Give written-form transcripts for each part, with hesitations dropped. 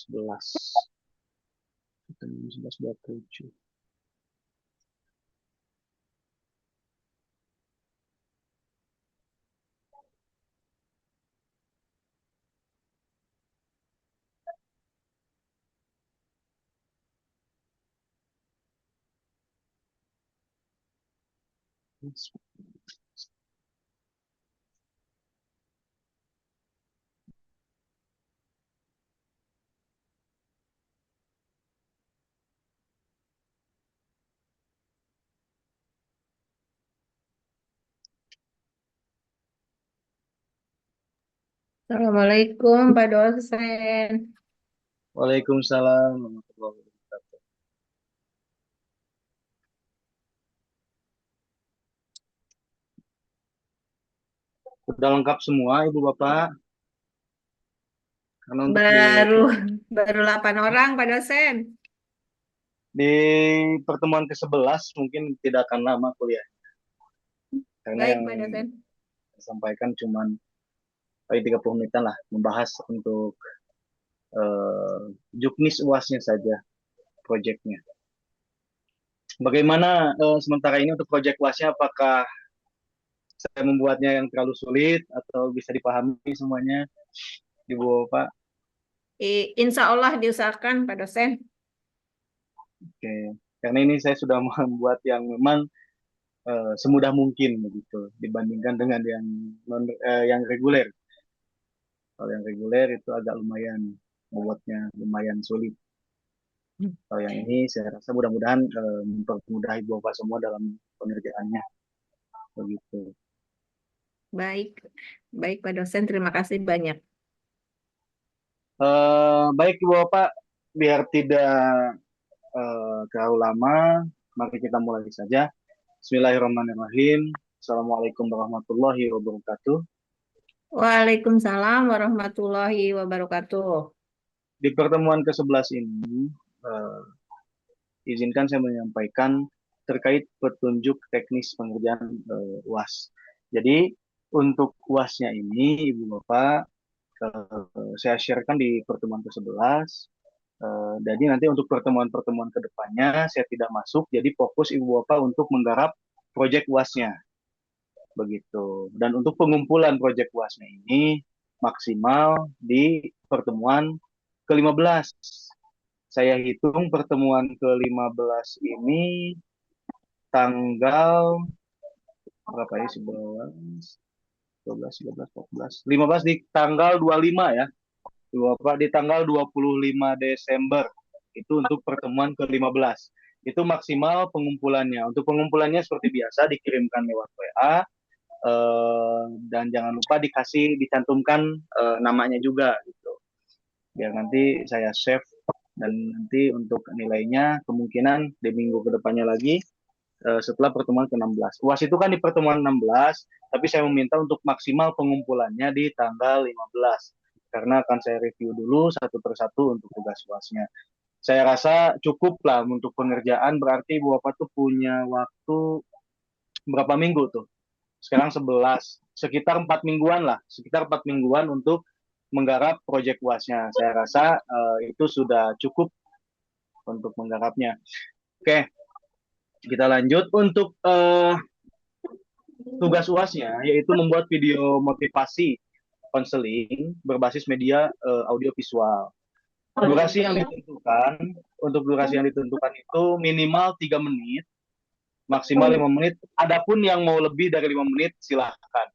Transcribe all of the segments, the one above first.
11. Pertemuan 11.27. Assalamualaikum Pak dosen. Waalaikumsalam warahmatullahi wabarakatuh. Sudah lengkap semua Ibu Bapak. Karena untuk Baru baru 8 orang Pak dosen. di pertemuan ke-11 mungkin tidak akan lama kuliah. Karena Baik yang Pak dosen. disampaikan cuma paling 30 menitan lah membahas untuk juknis UASnya saja proyeknya. Bagaimana sementara ini untuk proyek UASnya, apakah saya membuatnya yang terlalu sulit atau bisa dipahami semuanya Ibu Bapak? Insya Allah diusahakan Pak dosen. Oke. Karena ini saya sudah membuat yang memang semudah mungkin begitu dibandingkan dengan yang reguler. Kalau yang reguler itu agak lumayan membuatnya lumayan sulit. Kalau yang ini saya rasa mudah-mudahan mempermudah Ibu Bapak semua dalam pengerjaannya begitu. Baik. Baik Pak dosen, terima kasih banyak. Baik Ibu Bapak, biar tidak terlalu lama, mari kita mulai saja. Bismillahirrahmanirrahim. Assalamualaikum warahmatullahi wabarakatuh. Waalaikumsalam warahmatullahi wabarakatuh. Di pertemuan ke-11 ini, eh, izinkan saya menyampaikan terkait petunjuk teknis pengerjaan UAS. Jadi untuk UASnya ini, Ibu Bapak, saya sharekan di pertemuan ke-11. Jadi nanti untuk pertemuan-pertemuan kedepannya saya tidak masuk, jadi fokus Ibu Bapak untuk menggarap proyek UASnya. Begitu. Dan untuk pengumpulan proyek UASnya ini maksimal di pertemuan ke-15. Saya hitung pertemuan ke-15 ini tanggal berapa ya? 11, 12, 13, 14, 15 di tanggal 25 ya. Bapak di tanggal 25 Desember. Itu untuk pertemuan ke-15. Itu maksimal pengumpulannya. Untuk pengumpulannya seperti biasa dikirimkan lewat WA, dan jangan lupa dicantumkan namanya juga gitu. Biar nanti saya save, dan nanti untuk nilainya kemungkinan di minggu kedepannya lagi setelah pertemuan ke-16. UAS itu kan di pertemuan 16, tapi saya meminta untuk maksimal pengumpulannya di tanggal 15. Karena akan saya review dulu satu persatu untuk tugas UASnya. Saya rasa cukup lah untuk pengerjaan, berarti Bu Bapak tuh punya waktu berapa minggu tuh? Sekarang 11, sekitar 4 mingguan lah, sekitar 4 mingguan untuk menggarap proyek UASnya. Saya rasa itu sudah cukup untuk menggarapnya. Oke, kita lanjut untuk tugas UASnya, yaitu membuat video motivasi konseling berbasis media audio visual. Durasi yang ditentukan, untuk durasi yang ditentukan itu minimal 3 menit, maksimal 5 menit. Adapun yang mau lebih dari 5 menit silahkan,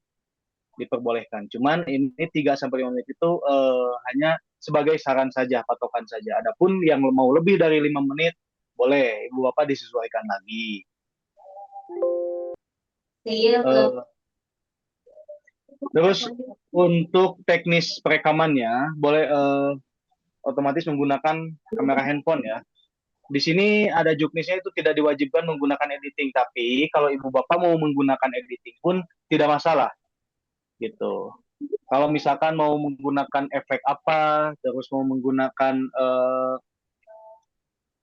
diperbolehkan. Cuman ini 3 sampai 5 menit itu hanya sebagai saran saja, patokan saja. Adapun yang mau lebih dari 5 menit boleh Ibu Bapak disesuaikan lagi. Uh, Terus untuk teknis perekamannya boleh otomatis menggunakan kamera handphone ya. Di sini ada juknisnya, itu tidak diwajibkan menggunakan editing, tapi kalau Ibu Bapak mau menggunakan editing pun tidak masalah gitu. Kalau misalkan mau menggunakan efek apa, terus mau menggunakan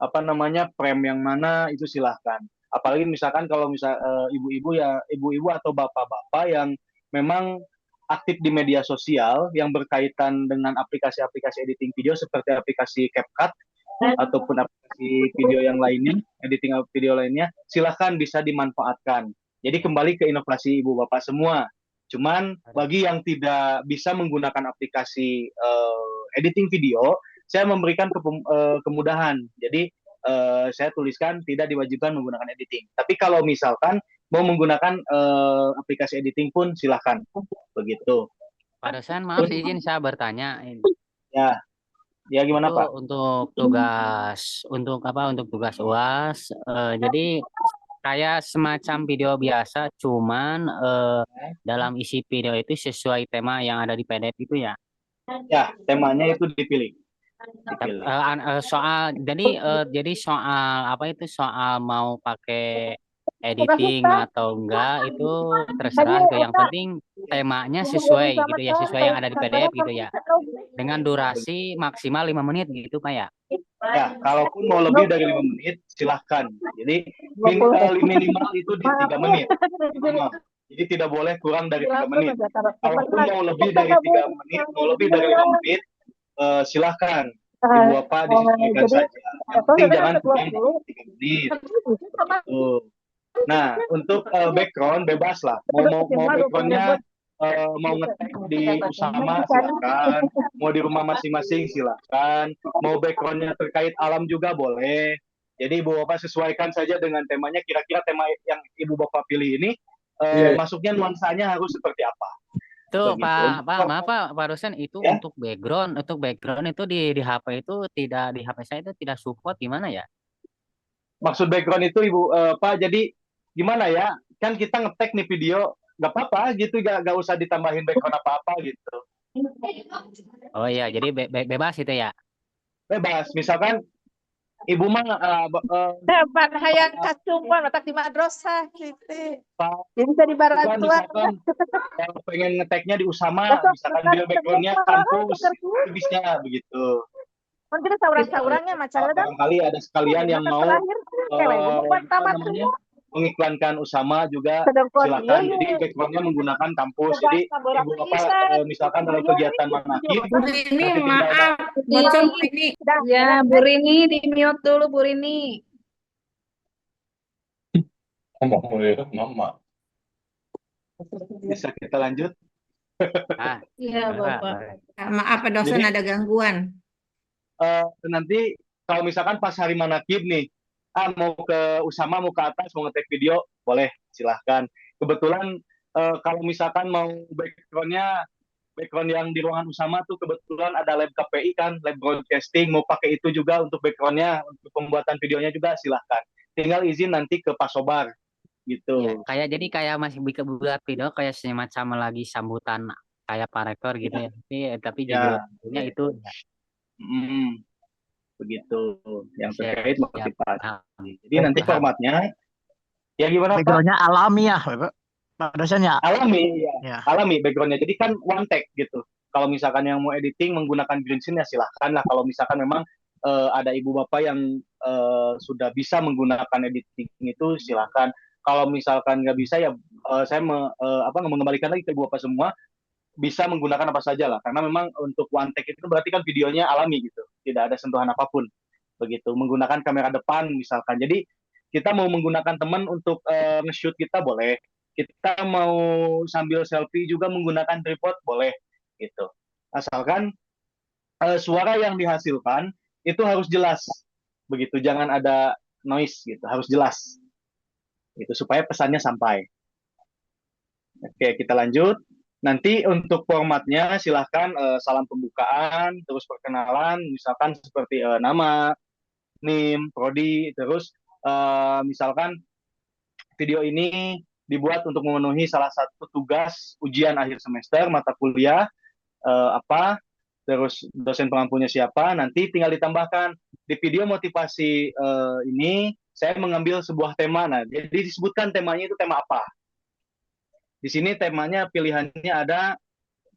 apa namanya frame yang mana, itu silahkan. Apalagi misalkan kalau misal ibu-ibu ya, ibu-ibu atau bapak-bapak yang memang aktif di media sosial yang berkaitan dengan aplikasi-aplikasi editing video seperti aplikasi CapCut ataupun aplikasi video yang lainnya, editing video lainnya, silahkan bisa dimanfaatkan. Jadi kembali ke inovasi Ibu Bapak semua. Cuman bagi yang tidak bisa menggunakan aplikasi editing video, saya memberikan kemudahan. Jadi saya tuliskan tidak diwajibkan menggunakan editing. Tapi kalau misalkan mau menggunakan aplikasi editing pun silahkan. Begitu. Pak dosen, maaf izin saya bertanya. Ya, ya gimana Itu Pak? untuk tugas UAS. Jadi kayak semacam video biasa, cuman dalam isi video itu sesuai tema yang ada di PDF itu ya. Ya, temanya itu dipilih. Jadi soal apa itu, soal mau pakai editing atau enggak itu terserah gitu. Yang penting temanya sesuai gitu ya, sesuai yang ada di PDF gitu ya. Dengan durasi maksimal 5 menit gitu Pak ya. Ya, kalaupun mau lebih dari 5 menit silahkan. Jadi minimal itu di 3 menit. Minimal. Jadi tidak boleh kurang dari 3 menit. Kalaupun mau lebih dari 3 menit, mau lebih dari 5 menit, silahkan. Ibu Bapak disesuaikan saja. Yang penting jangan kurang dari 3 menit. Gitu. Nah, untuk background bebas lah. Mau backgroundnya mau ngetek di Usama silakan, mau di rumah masing-masing silakan, mau backgroundnya terkait alam juga boleh. Jadi Ibu Bapak sesuaikan saja dengan temanya. Kira-kira tema yang Ibu Bapak pilih ini masuknya nuansanya harus seperti apa? Tuh Begitu. maaf Pak dosen, itu Ya? untuk background itu di HP itu tidak, di HP saya itu tidak support, gimana ya? Maksud background itu Ibu Pak, jadi gimana ya? Kan kita ngetek nih video, nggak apa-apa gitu, nggak usah ditambahin background apa-apa gitu. Oh iya, jadi bebas itu ya. Bebas. Misalkan Ibu mah Dapat hayang kacumpan otak di madrasah gitu. Pak, Jadi bisa dibarantuan. misalkan kalau pengen ngeteknya di Usama, misalkan dia backgroundnya kampus, itu bisa begitu. Mungkin saurang-saurangnya macam itu. Barangkali ada sekalian yang mau mengiklankan Usama juga silakan. Jadi backgroundnya menggunakan kampus. Jadi Ibu Bapak misalkan dalam kegiatan manakib, Bu Rini, maaf, bocor Bu Rini. Ya, Bu Rini di mute dulu Bu Rini. Mama. bisa kita lanjut. Iya, Bapak. Bapak. Maaf, Pak dosen, Jadi- ada gangguan. Nanti kalau misalkan pas hari manakib nih, mau ke Usama, mau ke atas, mau ngetek video, boleh, silahkan. Kebetulan kalau misalkan mau background yang di ruangan Usama tuh kebetulan ada lab KPI kan, lab broadcasting, mau pakai itu juga untuk backgroundnya, untuk pembuatan videonya juga silahkan. Tinggal izin nanti ke Pak Sobar, gitu. Ya, kayak masih buat video kayak semacam lagi sambutan kayak Pak Rektor gitu ya. Tapi Ya. judulnya itu Begitu, yang Siap, terkait siap. motivasi. Jadi nanti formatnya, ya gimana Pak? Backgroundnya alami ya, Pak dosen ya. Alami, Ya. alami backgroundnya. Jadi kan one take gitu. Kalau misalkan yang mau editing menggunakan green screen ya silahkan lah. Kalau misalkan memang ada ibu bapak yang sudah bisa menggunakan editing itu silahkan. Kalau misalkan nggak bisa ya saya mengembalikan lagi ke ibu bapak semua bisa menggunakan apa saja lah. Karena memang untuk one take itu berarti kan videonya alami gitu, tidak ada sentuhan apapun. Begitu. Menggunakan kamera depan misalkan. Jadi kita mau menggunakan teman untuk nge-shoot kita boleh. Kita mau sambil selfie juga menggunakan tripod boleh gitu. Asalkan suara yang dihasilkan itu harus jelas. Begitu, jangan ada noise gitu, harus jelas. Itu supaya pesannya sampai. Oke, kita lanjut. Nanti untuk formatnya silahkan salam pembukaan, terus perkenalan, misalkan seperti nama, NIM, prodi, terus misalkan video ini dibuat untuk memenuhi salah satu tugas ujian akhir semester mata kuliah apa, terus dosen pengampunya siapa, nanti tinggal ditambahkan di video motivasi ini saya mengambil sebuah tema. Nah, jadi disebutkan temanya itu tema apa. Di sini temanya pilihannya ada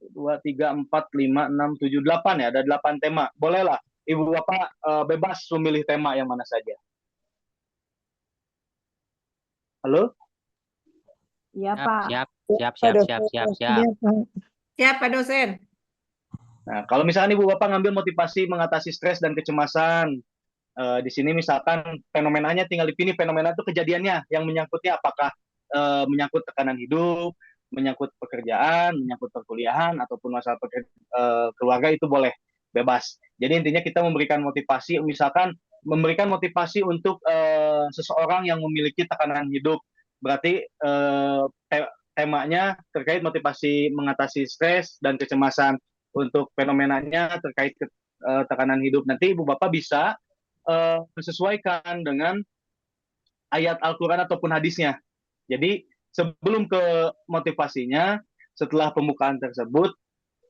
2, 3, 4, 5, 6, 7, 8 ya, ada 8 tema. Bolehlah Ibu Bapak bebas memilih tema yang mana saja. Halo? Iya, Pak. Siap. Iya, Pak. Siap, Pak dosen. Nah, kalau misalkan Ibu Bapak ngambil motivasi mengatasi stres dan kecemasan, di sini misalkan fenomenanya tinggal dipilih fenomena itu kejadiannya yang menyangkutnya apakah menyangkut tekanan hidup, menyangkut pekerjaan, menyangkut perkuliahan ataupun masalah keluarga itu boleh bebas. Jadi intinya kita memberikan motivasi, misalkan memberikan motivasi untuk seseorang yang memiliki tekanan hidup. Berarti temanya terkait motivasi mengatasi stres dan kecemasan. Untuk fenomenanya terkait tekanan hidup. Nanti Ibu Bapak bisa sesuaikan dengan ayat Al-Quran ataupun hadisnya. Jadi sebelum ke motivasinya, setelah pembukaan tersebut,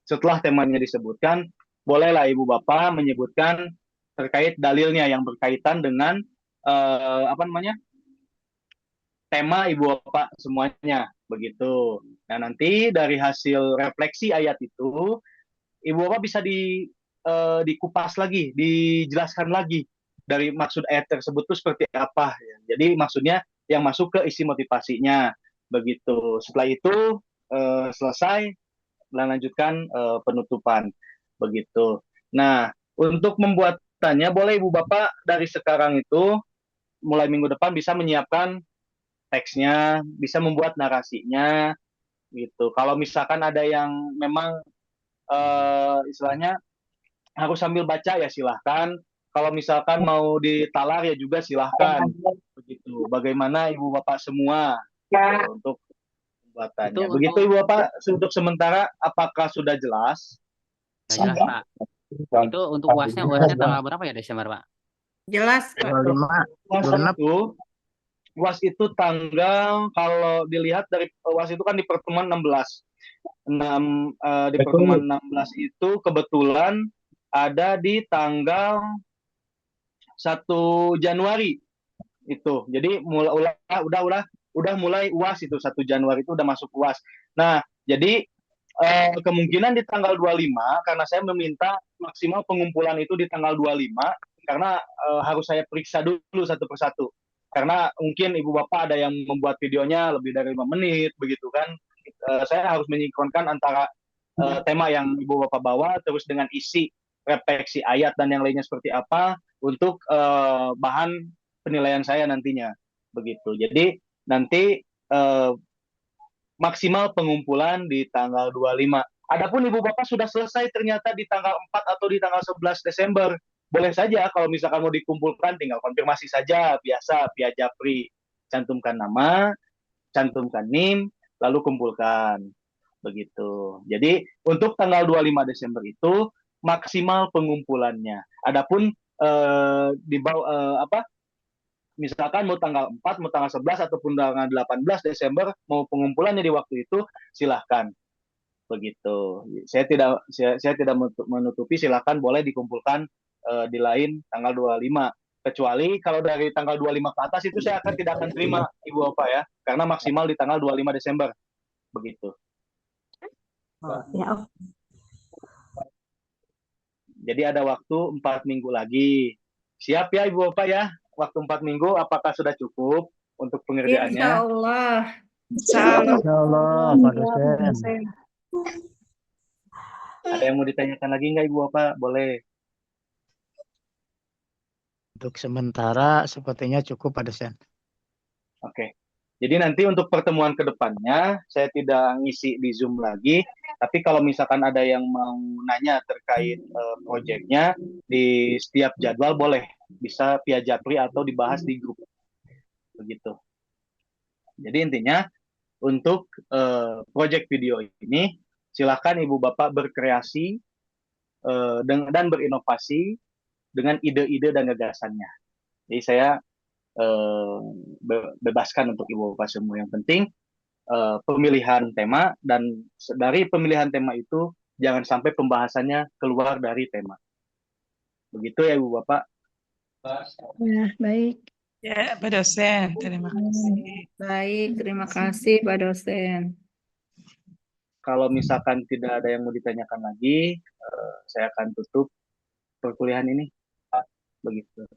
setelah temanya disebutkan, bolehlah Ibu Bapak menyebutkan terkait dalilnya yang berkaitan dengan apa namanya tema Ibu Bapak semuanya begitu. Nah nanti dari hasil refleksi ayat itu, Ibu Bapak bisa dikupas lagi, dijelaskan lagi dari maksud ayat tersebut itu seperti apa. Ya. Jadi maksudnya yang masuk ke isi motivasinya begitu. Setelah itu selesai, melanjutkan penutupan begitu. Nah, untuk membuatannya boleh Ibu Bapak dari sekarang itu mulai minggu depan bisa menyiapkan teksnya, bisa membuat narasinya gitu. Kalau misalkan ada yang memang istilahnya harus sambil baca ya silahkan. Kalau misalkan mau ditalar ya juga silahkan. Begitu. Bagaimana Ibu Bapak semua untuk Itu pembuatannya. Begitu untuk Ibu Bapak untuk sementara apakah sudah jelas? nggak jelas Pak. Itu untuk UASnya tanggal berapa ya Desember Pak? Jelas, Pak. 25, UAS 26. itu UAS itu tanggal kalau dilihat dari UAS itu kan di pertemuan 16. Di pertemuan 16 itu kebetulan ada di tanggal 1 Januari itu. Jadi udah mulai UAS itu 1 Januari itu udah masuk UAS. Nah, jadi kemungkinan di tanggal 25 karena saya meminta maksimal pengumpulan itu di tanggal 25 karena harus saya periksa dulu satu persatu. Karena mungkin Ibu Bapak ada yang membuat videonya lebih dari 5 menit begitu kan. Saya harus menyinkronkan antara tema yang Ibu Bapak bawa terus dengan isi refleksi ayat dan yang lainnya seperti apa untuk bahan penilaian saya nantinya begitu. Jadi nanti maksimal pengumpulan di tanggal 25. Adapun Ibu Bapak sudah selesai ternyata di tanggal 4 atau di tanggal 11 Desember, boleh saja kalau misalkan mau dikumpulkan tinggal konfirmasi saja biasa via Japri. Cantumkan nama, cantumkan NIM, lalu kumpulkan. Begitu. Jadi untuk tanggal 25 Desember itu maksimal pengumpulannya. Adapun di bawah apa misalkan mau tanggal 4, mau tanggal 11 ataupun tanggal 18 Desember mau pengumpulannya di waktu itu silahkan begitu. Saya tidak menutupi silahkan boleh dikumpulkan di lain tanggal 25. Kecuali kalau dari tanggal 25 ke atas itu saya tidak akan terima Ibu Bapak ya karena maksimal di tanggal 25 Desember begitu. Ya, Jadi ada waktu 4 minggu lagi. Siap ya Ibu Bapak ya? Waktu 4 minggu apakah sudah cukup untuk Insya pengerjaannya? Allah. salam. Insya Allah, Pak dosen. Ada yang mau ditanyakan lagi nggak Ibu Bapak? Boleh. Untuk sementara sepertinya cukup, Pak dosen. Oke. Jadi nanti untuk pertemuan kedepannya saya tidak ngisi di Zoom lagi, tapi kalau misalkan ada yang mau nanya terkait proyeknya di setiap jadwal boleh bisa via Japri atau dibahas di grup begitu. Jadi intinya untuk proyek video ini silakan Ibu Bapak berkreasi dan berinovasi dengan ide-ide dan gagasannya. Jadi saya bebaskan untuk Ibu Bapak semua. Yang penting pemilihan tema dan dari pemilihan tema itu jangan sampai pembahasannya keluar dari tema. Begitu ya Ibu Bapak. Ya, baik. Ya, Pak dosen, terima kasih. Baik, terima kasih Pak dosen. Kalau misalkan tidak ada yang mau ditanyakan lagi, saya akan tutup perkuliahan ini. Begitu.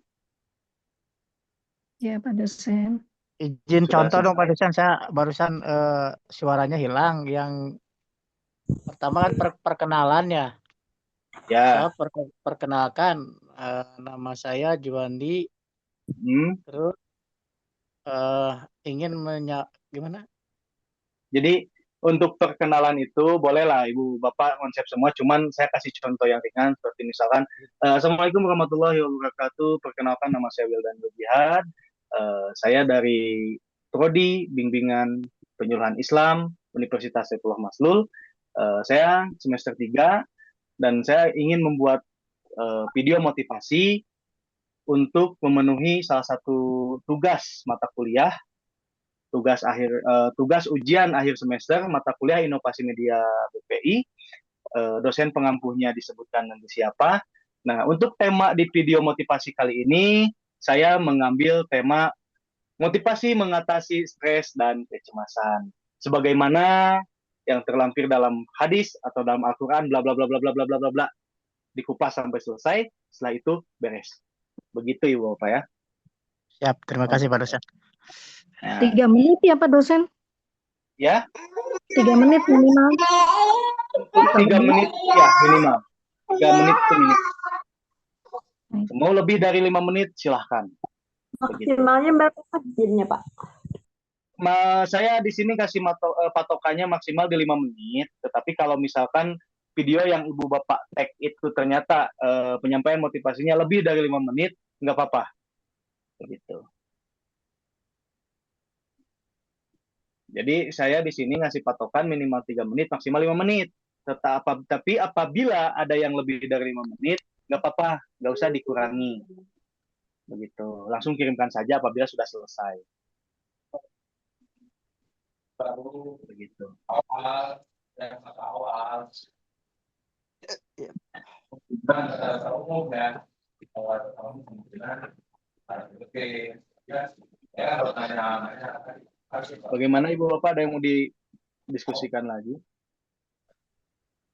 Ya, Pak dosen. Izin Sudah contoh dong, Pak selesai. dosen. Saya barusan suaranya hilang. Yang Pertama kan perkenalan ya. Ya. Saya perkenalkan, nama saya Juandi. Terus ingin gimana? Jadi untuk perkenalan itu bolehlah Ibu Bapak konsep semua, cuman saya kasih contoh yang ringan seperti misalkan Assalamualaikum warahmatullahi wabarakatuh. Perkenalkan nama saya Wildan Jihad. Saya dari Prodi Bimbingan Penyuluhan Islam Universitas Saifullah Maslul. Saya semester 3 dan saya ingin membuat video motivasi untuk memenuhi salah satu tugas mata kuliah, tugas ujian akhir semester mata kuliah Inovasi Media BPI. Dosen pengampuhnya disebutkan nanti siapa. Nah, untuk tema di video motivasi kali ini saya mengambil tema motivasi mengatasi stres dan kecemasan. Sebagaimana yang terlampir dalam hadis atau dalam Al-Qur'an, bla bla bla bla bla bla bla bla, dikupas sampai selesai. Setelah itu beres. Begitu Ibu Bapak ya. Siap, terima kasih Pak dosen. Nah, 3 menit ya Pak dosen? ya, 3 menit minimal. 3 menit ya minimal. 3 menit itu minimal. Mau lebih dari 5 menit silahkan. Maksimalnya berapa jadinya Pak? Saya di sini kasih patokannya maksimal di 5 menit, tetapi kalau misalkan video yang Ibu Bapak tag itu ternyata penyampaian motivasinya lebih dari 5 menit, nggak apa-apa. Begitu. Jadi saya di sini ngasih patokan minimal 3 menit, maksimal 5 menit. Tapi apabila ada yang lebih dari 5 menit, nggak apa-apa, nggak usah dikurangi. Begitu. Langsung kirimkan saja apabila sudah selesai. Begitu. Bagaimana Ibu Bapak, ada yang mau didiskusikan lagi?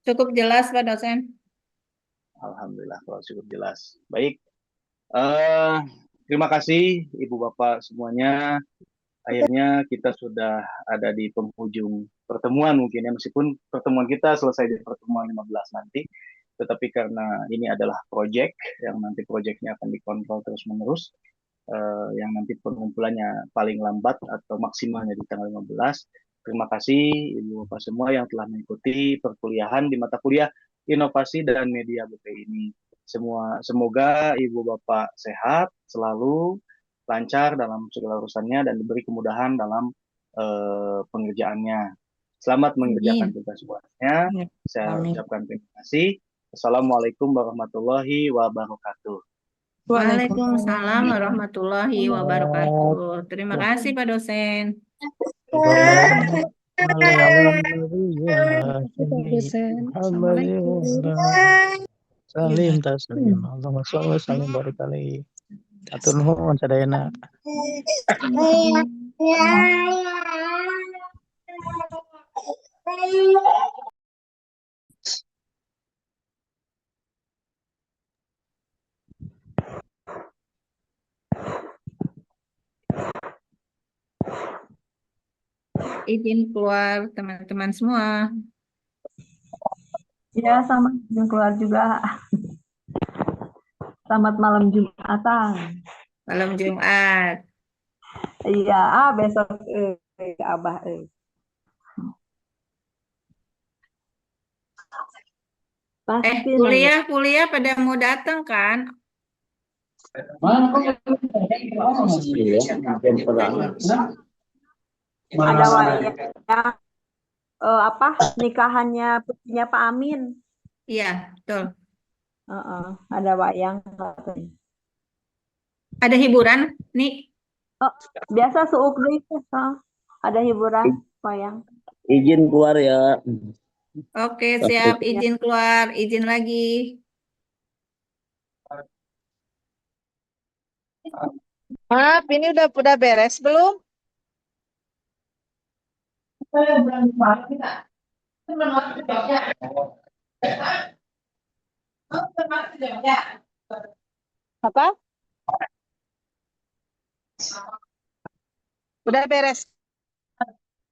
Cukup jelas Pak dosen. Alhamdulillah kalau cukup jelas. Baik. Terima kasih Ibu Bapak semuanya. Akhirnya kita sudah ada di penghujung pertemuan mungkin ya, meskipun pertemuan kita selesai di pertemuan 15 nanti, tetapi karena ini adalah proyek yang nanti proyeknya akan dikontrol terus-menerus, yang nanti pengumpulannya paling lambat atau maksimalnya di tanggal 15. Terima kasih Ibu Bapak semua yang telah mengikuti perkuliahan di mata kuliah Inovasi dan Media BPI ini. Semoga Ibu Bapak sehat selalu, lancar dalam segala urusannya, dan diberi kemudahan dalam pengerjaannya. Selamat mengerjakan tugas buatnya. Saya ucapkan terima kasih. Assalamualaikum warahmatullahi wabarakatuh. Waalaikumsalam warahmatullahi wabarakatuh. Terima kasih Pak dosen. Salim taslim. Allahumma sholli salim barikali. Atur nuhun sadayana. Izin keluar teman-teman semua. Ya, sama izin keluar juga. Selamat malam Jumatan. Malam Jumat. Iya, besok Abah. Pasti kuliah pada mau datang kan? Ada wayang nikahannya putrinya Pak Amin. Iya, betul. Ada wayang. Ada hiburan nih? Biasa seukri ada hiburan wayang. Izin keluar ya. Oke, siap. Izin keluar, izin lagi. Maaf, ini udah beres belum? Apa? Udah beres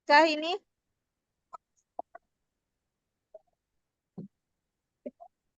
kah ini?